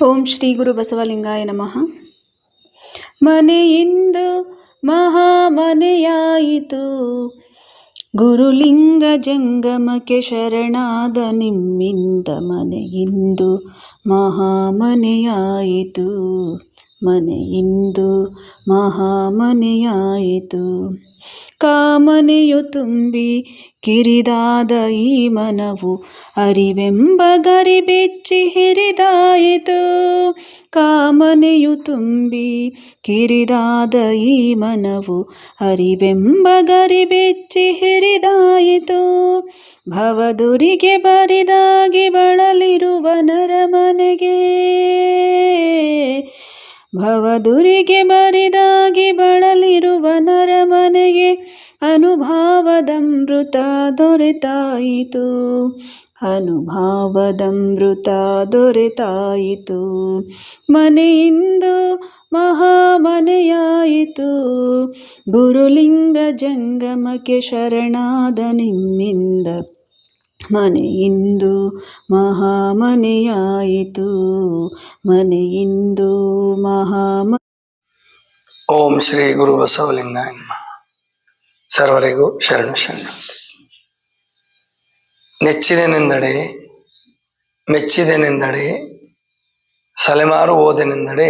ಓಂ ಶ್ರೀ ಗುರು ಬಸವಲಿಂಗಾಯ ನಮಃ. ಮನೆಯಿಂದು ಮಹಾಮನೆಯಾಯಿತು, ಗುರುಲಿಂಗ ಜಂಗಮಕ್ಕೆ ಶರಣಾದ ನಿಮ್ಮಿಂದ ಮನೆಯಿಂದು ಮಹಾಮನೆಯಾಯಿತು, ಮನೆಯಿಂದು ಮಹಾಮನೆಯಾಯಿತು. ಕಾಮನೆಯು ತುಂಬಿ ಕಿರಿದಾದ ಈ ಮನವು ಅರಿವೆಂಬ ಗರಿಬೆಚ್ಚಿ ಹಿರಿದಾಯಿತು. ಕಾಮನೆಯು ತುಂಬಿ ಕಿರಿದಾದ ಈ ಮನವು ಅರಿವೆಂಬ ಗರಿಬೆಚ್ಚಿ ಹಿರಿದಾಯಿತು. ಭವದುರಿಗೆ ಬರಿದಾಗಿ ಬಳಲಿರುವ ನರಮನೆಗೆ, ಭವದುರಿಗೆ ಬರಿದಾಗಿ ಬಳಲಿರುವ ನರಮನೆಗೆ ಅನುಭಾವದಮೃತ ದೊರೆತಾಯಿತು, ಅನುಭಾವದಮೃತ ದೊರೆತಾಯಿತು. ಮನೆಯಿಂದು ಮಹಾಮನೆಯಾಯಿತು, ಗುರುಲಿಂಗ ಜಂಗಮಕ್ಕೆ ಶರಣಾದ ನಿಮ್ಮಿಂದ ಮನೆಯಿಂದು ಮಹಾಮನೆಯಾಯಿತು, ಮನೆಯಿಂದು ಓಂ ಶ್ರೀ ಗುರು ಬಸವಲಿಂಗಾಯ ನಮಃ. ಸರ್ವರಿಗೂ ಶರಣ ಶರಣ. ನೆಚ್ಚಿದೆನೆಂದಡೆ ಮೆಚ್ಚಿದೆನೆಂದಡೆ ಸಲೆಮಾರು ಓದೆನೆಂದಡೆ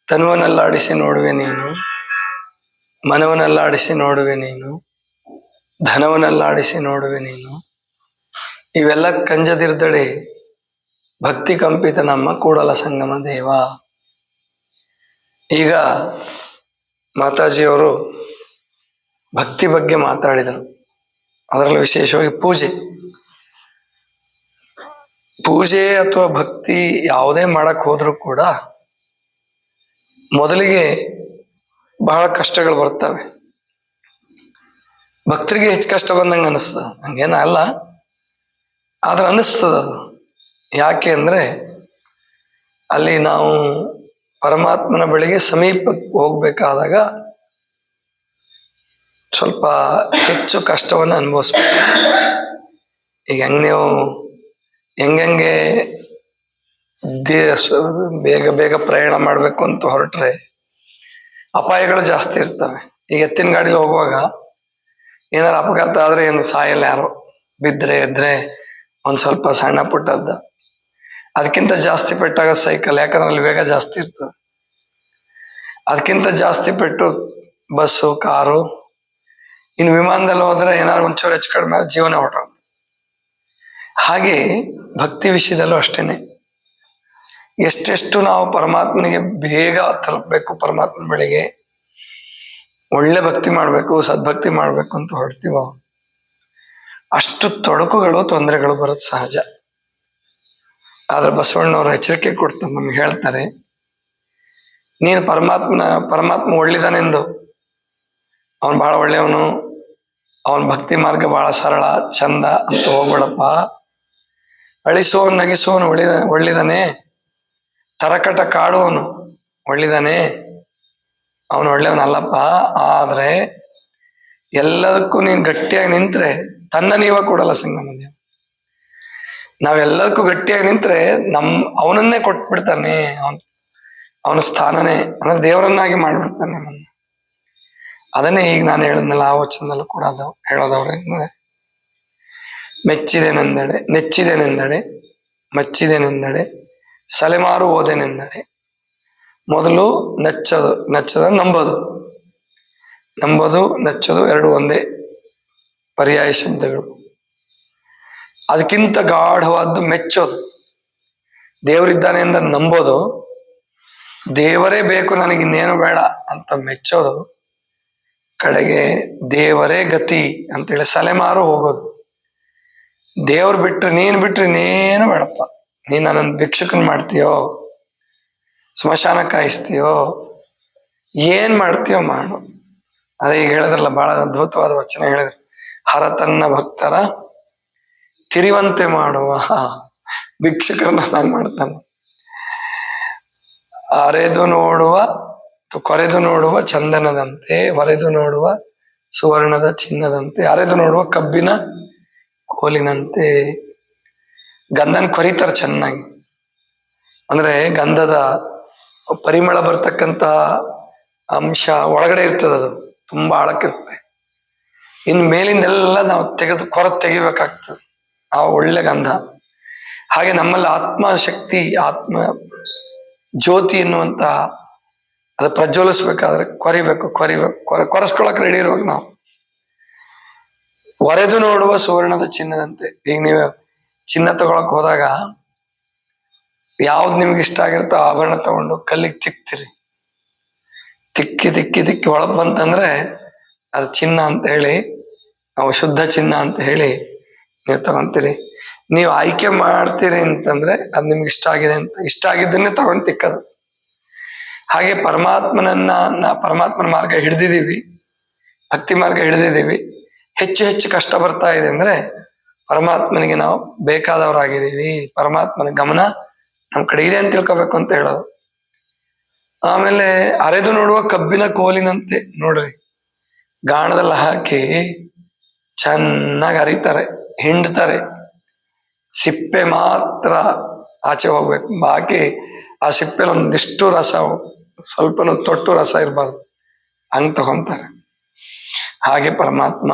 ತನುವನಲ್ಲಾಡಿಸಿ ನೋಡುವೆ ನೀನು, ಮನವನಲ್ಲಾಡಿಸಿ ನೋಡುವೆ ನೀನು, ಧನವನಲ್ಲಾಡಿಸಿ ನೋಡುವೆ ನೀನು. ಇವೆಲ್ಲ ಕಂಜದಿರ್ದಡೆ ಭಕ್ತಿ ಕಂಪಿತ ನಮ್ಮ ಕೂಡಲ ಸಂಗಮ ದೇವ. ಈಗ ಮಾತಾಜಿಯವರು ಭಕ್ತಿ ಬಗ್ಗೆ ಮಾತಾಡಿದರು. ಅದರಲ್ಲಿ ವಿಶೇಷವಾಗಿ ಪೂಜೆ ಅಥವಾ ಭಕ್ತಿ ಯಾವುದೇ ಮಾಡಕ್ ಹೋದ್ರೂ ಕೂಡ ಮೊದಲಿಗೆ ಬಹಳ ಕಷ್ಟಗಳು ಬರ್ತವೆ. ಭಕ್ತರಿಗೆ ಹೆಚ್ಚು ಕಷ್ಟ ಬಂದಂಗೆ ಅನಿಸ್ತದ, ಹಂಗೇನ ಅಲ್ಲ, ಆದ್ರೆ ಅನಿಸ್ತದ ಅದು. ಯಾಕೆ ಅಂದ್ರೆ ಅಲ್ಲಿ ನಾವು ಪರಮಾತ್ಮನ ಬಳಿಗೆ ಸಮೀಪಕ್ಕೆ ಹೋಗ್ಬೇಕಾದಾಗ ಸ್ವಲ್ಪ ಹೆಚ್ಚು ಕಷ್ಟವನ್ನು ಅನುಭವಿಸ್ಬೇಕು. ಈಗ ನೀವು ಹೆಂಗೆ ಬೇಗ ಬೇಗ ಪ್ರಯಾಣ ಮಾಡ್ಬೇಕು ಅಂತ ಹೊರಟ್ರೆ ಅಪಾಯಗಳು ಜಾಸ್ತಿ ಇರ್ತವೆ. ಈಗ ಎತ್ತಿನ ಗಾಡಿಲಿ ಹೋಗುವಾಗ ಏನಾರು ಅಪಘಾತ ಆದ್ರೆ ಏನು ಸಾಯಲ್ಲ, ಯಾರು ಬಿದ್ರೆ ಎದ್ರೆ ಒಂದ್ ಸ್ವಲ್ಪ ಸಣ್ಣ ಪುಟ್ಟದ್ದ. ಅದಕ್ಕಿಂತ ಜಾಸ್ತಿ ಪೆಟ್ಟಾಗ ಸೈಕಲ್, ಯಾಕಂದ್ರೆ ಅಲ್ಲಿ ವೇಗ ಜಾಸ್ತಿ ಇರ್ತದೆ. ಅದಕ್ಕಿಂತ ಜಾಸ್ತಿ ಪೆಟ್ಟು ಬಸ್ಸು, ಕಾರು, ಇನ್ನು ವಿಮಾನದಲ್ಲಿ ಹೋದ್ರೆ ಏನಾದ್ರು ಒಂಚೂರು ಹೆಚ್ಚು ಕಡಿಮೆ ಜೀವನ ಹೊರಟು. ಹಾಗೆ ಭಕ್ತಿ ವಿಷಯದಲ್ಲೂ ಅಷ್ಟೇನೆ. ಎಷ್ಟೆಷ್ಟು ನಾವು ಪರಮಾತ್ಮನಿಗೆ ಬೇಗ ತಲುಪಬೇಕು, ಪರಮಾತ್ಮನ ಬಳಿಗೆ ಒಳ್ಳೆ ಭಕ್ತಿ ಮಾಡ್ಬೇಕು, ಸದ್ಭಕ್ತಿ ಮಾಡ್ಬೇಕು ಅಂತ ಹೊರಡ್ತೀವೋ ಅಷ್ಟು ತೊಡಕುಗಳು, ತೊಂದರೆಗಳು ಬರೋದು ಸಹಜ. ಆದ್ರೆ ಬಸವಣ್ಣವ್ರು ಎಚ್ಚರಿಕೆ ಕೊಡ್ತಾರೆ, ನಮ್ಗೆ ಹೇಳ್ತಾರೆ, ನೀನು ಪರಮಾತ್ಮ ಒಳ್ಳಿದಾನೆಂದು, ಅವನು ಬಹಳ ಒಳ್ಳೆಯವನು, ಅವನ ಭಕ್ತಿ ಮಾರ್ಗ ಬಹಳ ಸರಳ ಚಂದ ಅಂತ ಹೋಗ್ಬೇಡಪ್ಪ. ಅಳಿಸೋನು ನಗಿಸೋನು ಒಳ್ಳಿದಾನೆ, ತರಕಟ ಕಾಡುವನು ಒಳ್ಳಿದಾನೆ, ಅವನು ಒಳ್ಳೆಯವನಲ್ಲಪ್ಪ. ಆದ್ರೆ ಎಲ್ಲದಕ್ಕೂ ನೀನು ಗಟ್ಟಿಯಾಗಿ ನಿಂತ್ರೆ ತನ್ನ ನೀವ ಕೊಡಲ್ಲ ಸಂಗಮ ದೇವ. ನಾವೆಲ್ಲದಕ್ಕೂ ಗಟ್ಟಿಯಾಗಿ ನಿಂತ್ರೆ ಅವನನ್ನೇ ಕೊಟ್ಬಿಡ್ತಾನೆ, ಅವನ ಸ್ಥಾನನೇ ಅಂದ್ರೆ ದೇವರನ್ನಾಗಿ ಮಾಡ್ಬಿಡ್ತಾನೆ ನಮ್ಮನ್ನು. ಅದನ್ನೇ ಈಗ ನಾನು ಹೇಳಿದ್ನಲ್ಲ ಆ ವಚನದಲ್ಲೂ ಕೂಡ ಹೇಳೋದವ್ರೆ, ನೆಚ್ಚಿದೆನೆಂದಡೆ ಮೆಚ್ಚಿದೆನೆಂದಡೆ ಸಲೆಮಾರು ಓದೆನೆಂದಡೆ. ಮೊದಲು ನಚ್ಚೋದು ನಂಬೋದು ನಚ್ಚೋದು ಎರಡು ಒಂದೇ ಪರ್ಯಾಯ ಶಬ್ದಗಳು. ಅದಕ್ಕಿಂತ ಗಾಢವಾದ್ದು ಮೆಚ್ಚೋದು. ದೇವರಿದ್ದಾನೆ ಅಂತ ನಂಬೋದು, ದೇವರೇ ಬೇಕು ನನಗೆ ಇನ್ನೇನು ಬೇಡ ಅಂತ ಮೆಚ್ಚೋದು, ಕಡೆಗೆ ದೇವರೇ ಗತಿ ಅಂತೇಳಿ ಸಲೆಮಾರು ಹೋಗೋದು. ದೇವ್ರು ಬಿಟ್ರೆ ಇನ್ನೇನು ಬೇಡಪ್ಪ, ನೀನ್ ನನ್ನನ್ನು ಭಿಕ್ಷುಕನ್ ಮಾಡ್ತೀಯೋ, ಸ್ಮಶಾನ ಕಾಯಿಸ್ತೀಯೋ, ಏನ್ ಮಾಡ್ತೀಯೋ ಮಾಡು. ಅದೇ ಈಗ ಹೇಳಿದ್ರಲ್ಲ, ಬಹಳ ಅದ್ಭುತವಾದ ವಚನ ಹೇಳಿದ್ರು, ಹರ ತನ್ನ ಭಕ್ತರ ತಿರಿವಂತೆ ಮಾಡುವ ಭಿಕ್ಷುಕರನ್ನ ನಾನು ಮಾಡ್ತಾನೆ. ಕೊರೆದು ನೋಡುವ ಚಂದನದಂತೆ, ಒರೆದು ನೋಡುವ ಸುವರ್ಣದ ಚಿನ್ನದಂತೆ, ಅರೆದು ನೋಡುವ ಕಬ್ಬಿನ ಕೋಲಿನಂತೆ. ಗಂಧನ್ ಕೊರಿತಾರೆ ಚೆನ್ನಾಗಿ, ಅಂದ್ರೆ ಗಂಧದ ಪರಿಮಳ ಬರ್ತಕ್ಕಂತ ಅಂಶ ಒಳಗಡೆ ಇರ್ತದೆ, ಅದು ತುಂಬಾ ಆಳಕ್ಕಿರುತ್ತೆ. ಇನ್ನು ಮೇಲಿಂದೆಲ್ಲ ನಾವು ತೆಗಿಬೇಕಾಗ್ತದೆ ಆ ಒಳ್ಳೆ ಗಂಧ. ಹಾಗೆ ನಮ್ಮಲ್ಲಿ ಆತ್ಮ ಶಕ್ತಿ, ಆತ್ಮ ಜ್ಯೋತಿ ಎನ್ನುವಂತ ಅದು ಪ್ರಜ್ವಲಿಸ್ಬೇಕಾದ್ರೆ ಕೊರೆಸ್ಕೊಳಕ್ ರೆಡಿ ಇರುವಾಗ ನಾವು ಒರೆದು ನೋಡುವ ಸುವರ್ಣದ ಚಿನ್ನದಂತೆ. ಈಗ ನೀವು ಚಿನ್ನ ತಗೊಳಕ್ ಹೋದಾಗ ಯಾವ್ದು ನಿಮ್ಗೆ ಇಷ್ಟ ಆಗಿರುತ್ತೋ ಆಭರಣ ತಗೊಂಡು ಕಲ್ಲಿಗೆ ತಿಕ್ತಿರಿ. ತಿಕ್ಕಿ ಒಳಗ್ ಬಂತಂದ್ರೆ ಅದು ಚಿನ್ನ ಅಂತ ಹೇಳಿ, ನಾವು ಶುದ್ಧ ಚಿನ್ನ ಅಂತ ಹೇಳಿ ನೀವು ತಗೊಂತೀರಿ. ನೀವು ಆಯ್ಕೆ ಮಾಡ್ತೀರಿ ಅಂತಂದ್ರೆ ಅದು ನಿಮ್ಗೆ ಇಷ್ಟ ಆಗಿದೆ ಅಂತ, ಇಷ್ಟ ಆಗಿದ್ದನ್ನೇ ತಗೊಂಡು ತಿಕ್ಕದು. ಹಾಗೆ ಪರಮಾತ್ಮನ ಮಾರ್ಗ ಹಿಡಿದಿದ್ದೀವಿ, ಭಕ್ತಿ ಮಾರ್ಗ ಹಿಡಿದಿದ್ದೀವಿ, ಹೆಚ್ಚು ಕಷ್ಟ ಬರ್ತಾ ಇದೆ ಅಂದ್ರೆ ಪರಮಾತ್ಮನಿಗೆ ನಾವು ಬೇಕಾದವರಾಗಿದ್ದೀವಿ, ಪರಮಾತ್ಮನ ಗಮನ ನಮ್ ಕಡೆ ಇದೆ ಅಂತ ತಿಳ್ಕೊಬೇಕು ಅಂತ ಹೇಳೋದು. ಆಮೇಲೆ ಅರೆದು ನೋಡುವ ಕಬ್ಬಿನ ಕೋಲಿನಂತೆ ನೋಡ್ರಿ, ಗಾಣದಲ್ಲಿ ಹಾಕಿ ಚೆನ್ನಾಗಿ ಅರಿತಾರೆ, ಹಿಂಡ್ತಾರೆ, ಸಿಪ್ಪೆ ಮಾತ್ರ ಆಚೆ ಹೋಗ್ಬೇಕು, ಬಾಕಿ ಆ ಸಿಪ್ಪೆಲಿ ಒಂದಿಷ್ಟು ರಸ, ಸ್ವಲ್ಪನೂ ತೊಟ್ಟು ರಸ ಇರಬಾರ್ದು, ಹಂಗ್ ತಗೊಂತಾರೆ. ಹಾಗೆ ಪರಮಾತ್ಮ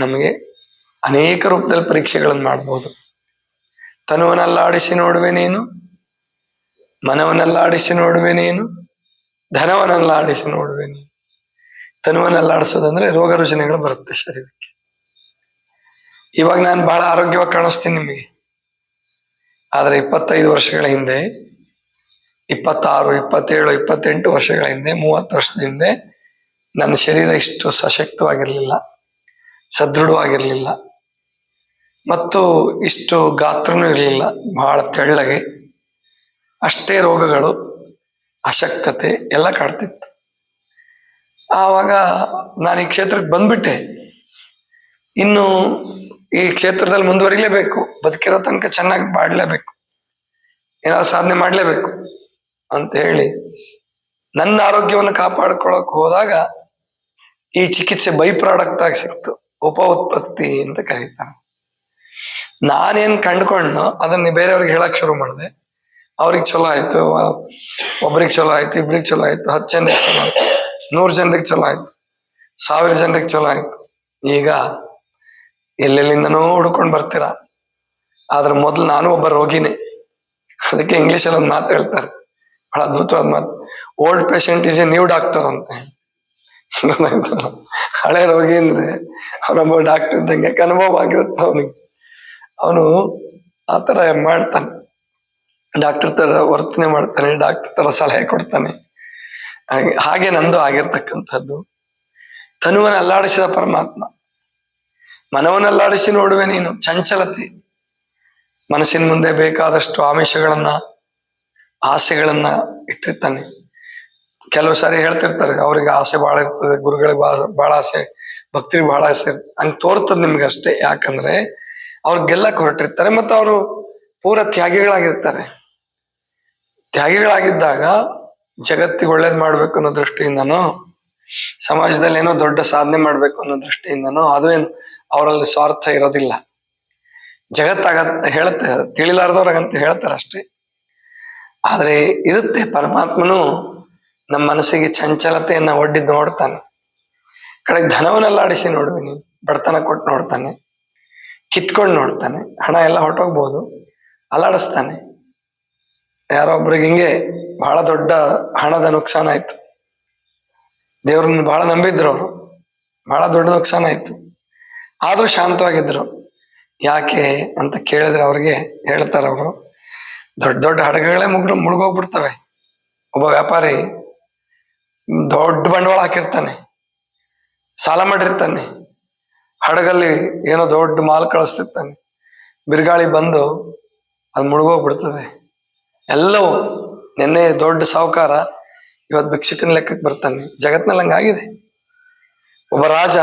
ನಮಗೆ ಅನೇಕ ರೂಪದಲ್ಲಿ ಪರೀಕ್ಷೆಗಳನ್ನು ಮಾಡ್ಬೋದು. ತನುವನ್ನೆಲ್ಲಾಡಿಸಿ ನೋಡುವೆ ನೀನು, ಮನವನ್ನೆಲ್ಲಾಡಿಸಿ ನೋಡುವೆ ನೀನು, ಧನವನ್ನೆಲ್ಲಾಡಿಸಿ ನೋಡುವೆ ನೀನು. ತನುವನ್ನೆಲ್ಲಾಡಿಸೋದಂದ್ರೆ ರೋಗ ರುಜಿನಗಳು ಬರುತ್ತೆ ಶರೀರಕ್ಕೆ. ಇವಾಗ ನಾನು ಬಹಳ ಆರೋಗ್ಯವಾಗಿ ಕಾಣಿಸ್ತೀನಿ ನಿಮಗೆ, ಆದ್ರೆ 25 ವರ್ಷಗಳ ಹಿಂದೆ, 26, 27, 28 ವರ್ಷಗಳ ಹಿಂದೆ, 30 ವರ್ಷದ ಹಿಂದೆ ನನ್ನ ಶರೀರ ಇಷ್ಟು ಸಶಕ್ತವಾಗಿರ್ಲಿಲ್ಲ, ಸದೃಢವಾಗಿರ್ಲಿಲ್ಲ, ಮತ್ತು ಇಷ್ಟು ಗಾತ್ರನೂ ಇರಲಿಲ್ಲ, ಬಹಳ ತೆಳ್ಳಗೆ. ಅಷ್ಟೇ ರೋಗಗಳು, ಅಶಕ್ತತೆ ಎಲ್ಲ ಕಾಡ್ತಿತ್ತು. ಆವಾಗ ನಾನು ಈ ಕ್ಷೇತ್ರಕ್ಕೆ ಬಂದ್ಬಿಟ್ಟೆ. ಇನ್ನು ಈ ಕ್ಷೇತ್ರದಲ್ಲಿ ಮುಂದುವರಿಲೇಬೇಕು, ಬದುಕಿರೋ ತನಕ ಚೆನ್ನಾಗಿ ಬಾಡ್ಲೇಬೇಕು, ಏನಾದ್ರು ಸಾಧನೆ ಮಾಡ್ಲೇಬೇಕು ಅಂತ ಹೇಳಿ ನನ್ನ ಆರೋಗ್ಯವನ್ನು ಕಾಪಾಡ್ಕೊಳಕ್ ಹೋದಾಗ ಈ ಚಿಕಿತ್ಸೆ ಬೈ ಪ್ರಾಡಕ್ಟ್ ಆಗಿ ಸಿಕ್ತು, ಉಪ ಉತ್ಪತ್ತಿ ಅಂತ ಕರೀತಾರೆ. ನಾನೇನ್ ಕಂಡ್ಕೊಂಡು ಅದನ್ನ ಬೇರೆಯವ್ರಿಗೆ ಹೇಳಕ್ ಶುರು ಮಾಡಿದೆ. ಅವ್ರಿಗೆ ಚಲೋ ಆಯ್ತು, ಒಬ್ರಿಗೆ ಚಲೋ ಆಯ್ತು, ಇಬ್ರಿಗೆ ಚಲೋ ಆಯ್ತು, 10 ಜನರಿಗೆ ಚಲೋ ಆಯ್ತು, 100 ಜನರಿಗೆ ಚಲೋ ಆಯ್ತು, 1000 ಜನರಿಗೆ ಚಲೋ ಆಯ್ತು. ಈಗ ಎಲ್ಲೆಲ್ಲಿಂದನೋ ಹುಡ್ಕೊಂಡು ಬರ್ತೀರಾ. ಆದ್ರೆ ಮೊದಲು ನಾನು ಒಬ್ಬ ರೋಗಿನೇ. ಅದಕ್ಕೆ ಇಂಗ್ಲಿಷಲ್ಲಿ ಒಂದು ಮಾತು ಹೇಳ್ತಾರೆ, ಬಹಳ ಅದ್ಭುತವಾದ ಮಾತು, old patient is A new doctor ಅಂತ ಹೇಳಿ. ಹಳೆ ರೋಗಿ ಅಂದ್ರೆ ಅವನೊಬ್ಬ ಡಾಕ್ಟರ್ ಇದ್ದಂಗೆ, ಅನುಭವ ಆಗಿರುತ್ತೆ ಅವನಿಗೆ. ಅವನು ಆತರ ಮಾಡ್ತಾನೆ, ಡಾಕ್ಟರ್ ತರ ವರ್ತನೆ ಮಾಡ್ತಾನೆ, ಡಾಕ್ಟರ್ ತರ ಸಲಹೆ ಕೊಡ್ತಾನೆ. ಹಾಗೆ ನಂದು ಆಗಿರ್ತಕ್ಕಂಥದ್ದು. ತನುವನ್ನು ಅಲ್ಲಾಡಿಸಿದ ಪರಮಾತ್ಮ, ಮನವನ್ನೆಲ್ಲಾಡಿಸಿ ನೋಡುವೆ ನೀನು, ಚಂಚಲತೆ, ಮನಸ್ಸಿನ ಮುಂದೆ ಬೇಕಾದಷ್ಟು ಆಮಿಷಗಳನ್ನ, ಆಸೆಗಳನ್ನ ಇಟ್ಟಿರ್ತಾನೆ. ಕೆಲವು ಸಾರಿ ಹೇಳ್ತಿರ್ತಾರೆ, ಅವ್ರಿಗೆ ಆಸೆ ಬಹಳ ಇರ್ತದೆ, ಗುರುಗಳಿಗೆ ಬಹಳ ಆಸೆ, ಭಕ್ತರಿಗೆ ಬಹಳ ಆಸೆ ಇರ್ತದೆ, ಹಂಗೆ ತೋರ್ತದೆ ನಿಮ್ಗೆ ಅಷ್ಟೇ. ಯಾಕಂದ್ರೆ ಅವ್ರು ಗೆಲ್ಲಕ್ಕೆ ಹೊರಟಿರ್ತಾರೆ, ಮತ್ತು ಅವರು ಪೂರ ತ್ಯಾಗಿಗಳಾಗಿರ್ತಾರೆ. ತ್ಯಾಗಿಗಳಾಗಿದ್ದಾಗ ಜಗತ್ತಿಗೆ ಒಳ್ಳೇದ್ ಮಾಡ್ಬೇಕು ಅನ್ನೋ ದೃಷ್ಟಿಯಿಂದನೋ, ಸಮಾಜದಲ್ಲಿ ಏನೋ ದೊಡ್ಡ ಸಾಧನೆ ಮಾಡ್ಬೇಕು ಅನ್ನೋ ದೃಷ್ಟಿಯಿಂದನೋ, ಅದೇನು ಅವರಲ್ಲಿ ಸ್ವಾರ್ಥ ಇರೋದಿಲ್ಲ. ಜಗತ್ತಾಗಂತ ಹೇಳುತ್ತೆ, ತಿಳಿಲಾರ್ದವ್ರಾಗಂತ ಹೇಳ್ತಾರೆ ಅಷ್ಟೇ. ಆದ್ರೆ ಇರುತ್ತೆ, ಪರಮಾತ್ಮನು ನಮ್ಮ ಮನಸ್ಸಿಗೆ ಚಂಚಲತೆಯನ್ನ ಒಡ್ಡಿದ್ದು ನೋಡ್ತಾನೆ. ಕಡೆಗೆ ಧನವನ್ನೆಲ್ಲಾಡಿಸಿ ನೋಡುವೆ ನೀನು, ಬಡತನ ಕೊಟ್ಟು ನೋಡ್ತಾನೆ, ಕಿತ್ಕೊಂಡು ನೋಡ್ತಾನೆ, ಹಣ ಎಲ್ಲ ಹೊರಟೋಗ್ಬೋದು, ಅಲ್ಲಾಡಿಸ್ತಾನೆ. ಯಾರೋ ಒಬ್ರಿಗೆ ಹಿಂಗೆ ಬಹಳ ದೊಡ್ಡ ಹಣದ ನುಕ್ಸಾನ ಆಯ್ತು, ದೇವ್ರನ್ನ ಬಹಳ ನಂಬಿದ್ರು ಅವರು, ಬಹಳ ದೊಡ್ಡ ನುಕ್ಸಾನ ಆಯ್ತು, ಆದ್ರೂ ಶಾಂತವಾಗಿದ್ರು. ಯಾಕೆ ಅಂತ ಕೇಳಿದ್ರೆ ಅವ್ರಿಗೆ ಹೇಳ್ತಾರ ಅವರು, ದೊಡ್ಡ ದೊಡ್ಡ ಹಡಗುಗಳೇ ಮುಳುಗೋಗ್ಬಿಡ್ತವೆ. ಒಬ್ಬ ವ್ಯಾಪಾರಿ ದೊಡ್ಡ ಬಂಡವಾಳ ಹಾಕಿರ್ತಾನೆ, ಸಾಲ ಮಾಡಿರ್ತಾನೆ, ಹಡಗಲ್ಲಿ ಏನೋ ದೊಡ್ಡ ಮಾಲ್ ಕಳಿಸ್ತಿರ್ತಾನೆ, ಬಿರುಗಾಳಿ ಬಂದು ಅದು ಮುಳುಗೋಗ್ಬಿಡ್ತದೆ ಎಲ್ಲವೂ. ನಿನ್ನೆ ದೊಡ್ಡ ಸಾಹುಕಾರ, ಇವತ್ತು ಭಿಕ್ಷುಕನ ಲೆಕ್ಕಕ್ಕೆ ಬರ್ತಾನೆ. ಜಗತ್ನಲ್ಲಿ ಹಂಗಾಗಿದೆ. ಒಬ್ಬ ರಾಜ,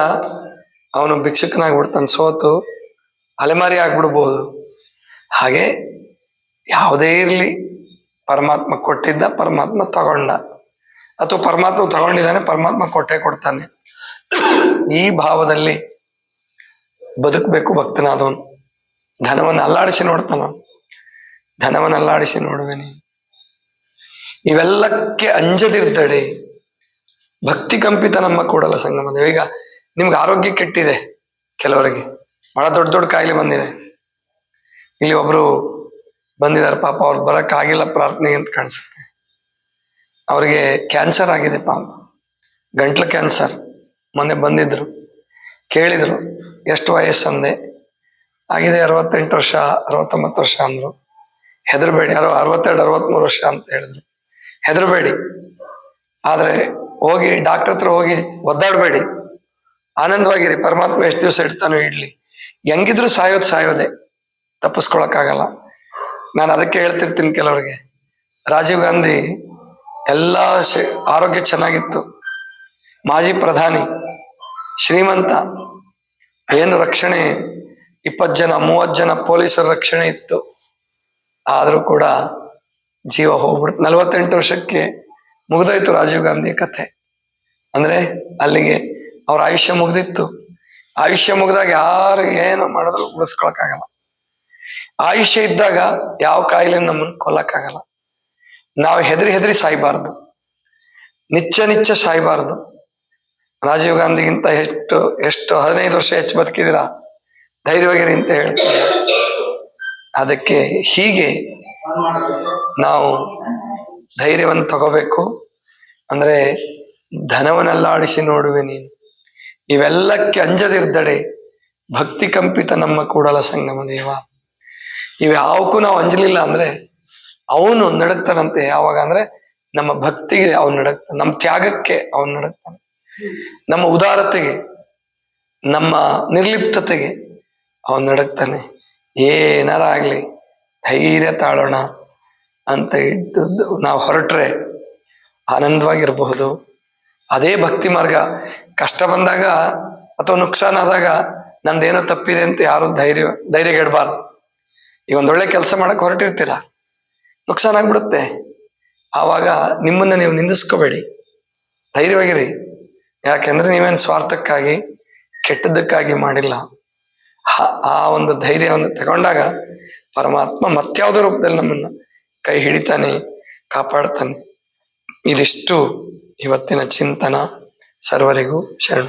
ಅವನು ಭಿಕ್ಷುಕನಾಗ್ಬಿಡ್ತಾನೆ, ಸೋತು ಅಲೆಮಾರಿ ಆಗ್ಬಿಡ್ಬೋದು. ಹಾಗೆ ಯಾವುದೇ ಇರಲಿ, ಪರಮಾತ್ಮ ಕೊಟ್ಟಿದ್ದ, ಪರಮಾತ್ಮ ತಗೊಂಡ, ಅಥವಾ ಪರಮಾತ್ಮ ತಗೊಂಡಿದ್ದಾನೆ, ಪರಮಾತ್ಮ ಕೊಟ್ಟೆ ಕೊಡ್ತಾನೆ. ಈ ಭಾವದಲ್ಲಿ ಬದುಕಬೇಕು ಭಕ್ತನಾದವನು. ಧನವನ್ನು ಅಲ್ಲಾಡಿಸಿ ನೋಡ್ತಾನ, ಧನವನ್ನು ಅಲ್ಲಾಡಿಸಿ ನೋಡುವೆ ನೀನು, ಇವೆಲ್ಲಕ್ಕೆ ಅಂಜದಿರ್ದಡೆ ಭಕ್ತಿ ಕಂಪಿತ ನಮ್ಮ ಕೂಡಲ ಸಂಗಮ ದೇವ. ಈಗ ನಿಮ್ಗೆ ಆರೋಗ್ಯ ಕೆಟ್ಟಿದೆ, ಕೆಲವರಿಗೆ ಬಹಳ ದೊಡ್ಡ ದೊಡ್ಡ ಕಾಯಿಲೆ ಬಂದಿದೆ. ಇಲ್ಲಿ ಒಬ್ರು ಬಂದಿದ್ದಾರೆ ಪಾಪ, ಅವ್ರು ಬರಕ್ಕಾಗಿಲ್ಲ ಪ್ರಾರ್ಥನೆಗೆ ಅಂತ ಕಾಣಿಸುತ್ತೆ. ಅವ್ರಿಗೆ ಕ್ಯಾನ್ಸರ್ ಆಗಿದೆ ಪಾಪ, ಗಂಟ್ಲು ಕ್ಯಾನ್ಸರ್. ಮೊನ್ನೆ ಬಂದಿದ್ರು, ಕೇಳಿದ್ರು ಎಷ್ಟು ವಯಸ್ಸಂದೆ. ಆಗಿದೆ 68 ವರ್ಷ 69 ವರ್ಷ ಅಂದ್ರು. ಹೆದರ್ಬೇಡಿ, 62 63 ವರ್ಷ ಅಂತ ಹೇಳಿದ್ರು. ಹೆದರ್ಬೇಡಿ, ಆದ್ರೆ ಹೋಗಿ ಡಾಕ್ಟರ್ ಹತ್ರ ಹೋಗಿ ಒದ್ದಾಡ್ಬೇಡಿ, ಆನಂದವಾಗಿರಿ. ಪರಮಾತ್ಮ ಎಷ್ಟು ದಿವಸ ಇಡ್ತಾನೋ ಇಡ್ಲಿ. ಹೆಂಗಿದ್ರು ಸಾಯೋದೇ, ತಪ್ಪಿಸ್ಕೊಳಕ್ಕಾಗಲ್ಲ. ನಾನು ಅದಕ್ಕೆ ಹೇಳ್ತಿರ್ತೀನಿ ಕೆಲವರಿಗೆ, ರಾಜೀವ್ ಗಾಂಧಿ ಎಲ್ಲ ಆರೋಗ್ಯ ಚೆನ್ನಾಗಿತ್ತು, ಮಾಜಿ ಪ್ರಧಾನಿ, ಶ್ರೀಮಂತ, ಏನು ರಕ್ಷಣೆ 20 ಜನ 30 ಜನ ಪೊಲೀಸರ ರಕ್ಷಣೆ ಇತ್ತು. ಆದ್ರೂ ಕೂಡ ಜೀವ ಹೋಗ್ಬಿಡ್ತು. 48 ವರ್ಷಕ್ಕೆ ಮುಗ್ದೋಯ್ತು ರಾಜೀವ್ ಗಾಂಧಿ ಕಥೆ. ಅಂದ್ರೆ ಅಲ್ಲಿಗೆ ಅವ್ರ ಆಯುಷ್ಯ ಮುಗ್ದಿತ್ತು. ಆಯುಷ್ಯ ಮುಗ್ದಾಗ ಯಾರು ಏನು ಮಾಡಿದ್ರು ಉಳಿಸ್ಕೊಳಕ್ಕಾಗಲ್ಲ. ಆಯುಷ್ಯ ಇದ್ದಾಗ ಯಾವ ಕಾಯಿಲೆ ನಮ್ಮನ್ನು ಕೊಲ್ಲಕ್ಕಾಗಲ್ಲ. ನಾವು ಹೆದರಿ ಸಾಯ್ಬಾರ್ದು, ನಿಚ್ಚ ಸಾಯ್ಬಾರ್ದು. ರಾಜೀವ್ ಗಾಂಧಿಗಿಂತ ಎಷ್ಟು 15 ವರ್ಷ ಹೆಚ್ಚು ಬದುಕಿದಿರಾ, ಧೈರ್ಯವಾಗಿರಿ ಅಂತ ಹೇಳ್ತಾರೆ. ಅದಕ್ಕೆ ಹೀಗೆ ನಾವು ಧೈರ್ಯವನ್ನು ತಗೋಬೇಕು. ಅಂದ್ರೆ ಧನವನ್ನೆಲ್ಲಾಡಿಸಿ ನೋಡುವೆ ನೀನು, ಇವೆಲ್ಲಕ್ಕೆ ಅಂಜದಿರ್ದಡೆ ಭಕ್ತಿ ಕಂಪಿತ ನಮ್ಮ ಕೂಡಲ ಸಂಗಮ ದೇವ. ಇವ್ಯಾವಕ್ಕೂ ನಾವು ಅಂಜಲಿಲ್ಲ ಅಂದ್ರೆ ಅವನು ನಡಕ್ತಾನಂತೆ. ಯಾವಾಗ ಅಂದ್ರೆ ನಮ್ಮ ಭಕ್ತಿಗೆ ಅವನು ನಡಕ್ತಾನೆ, ನಮ್ಮ ತ್ಯಾಗಕ್ಕೆ ಅವನು ನಡಕ್ತಾನೆ, ನಮ್ಮ ಉದಾರತೆಗೆ, ನಮ್ಮ ನಿರ್ಲಿಪ್ತತೆಗೆ ಅವನು ನಡಕ್ತಾನೆ. ಏನಾರ ಆಗ್ಲಿ ಧೈರ್ಯ ತಾಳೋಣ ಅಂತ ಇದ್ದದ್ದು ನಾವು ಹೊರಟ್ರೆ ಆನಂದವಾಗಿರಬಹುದು. ಅದೇ ಭಕ್ತಿ ಮಾರ್ಗ. ಕಷ್ಟ ಬಂದಾಗ ಅಥವಾ ನುಕ್ಸಾನ್ ಆದಾಗ ನಂದೇನೋ ತಪ್ಪಿದೆ ಅಂತ ಯಾರು ಧೈರ್ಯಗೆಡಬಾರ್ದು. ಈಗ ಒಂದೊಳ್ಳೆ ಕೆಲಸ ಮಾಡಕ್ ಹೊರಟಿರ್ತೀರ, ನುಕ್ಸಾನ್ ಆಗ್ಬಿಡುತ್ತೆ, ಆವಾಗ ನಿಮ್ಮನ್ನ ನೀವು ನಿಂದಿಸ್ಕೋಬೇಡಿ, ಧೈರ್ಯವಾಗಿರಿ. ಯಾಕೆಂದ್ರೆ ನೀವೇನು ಸ್ವಾರ್ಥಕ್ಕಾಗಿ ಕೆಟ್ಟದ್ದಕ್ಕಾಗಿ ಮಾಡಿಲ್ಲ. ಆ ಒಂದು ಧೈರ್ಯವನ್ನು ತಗೊಂಡಾಗ ಪರಮಾತ್ಮ ಮತ್ಯಾವುದೋ ರೂಪದಲ್ಲಿ ನಮ್ಮನ್ನ ಕೈ ಹಿಡಿತಾನೆ, ಕಾಪಾಡ್ತಾನೆ. ಇದಿಷ್ಟು ಇವತ್ತಿನ ಚಿಂತನ. ಸರ್ವರಿಗೂ ಶರಣ.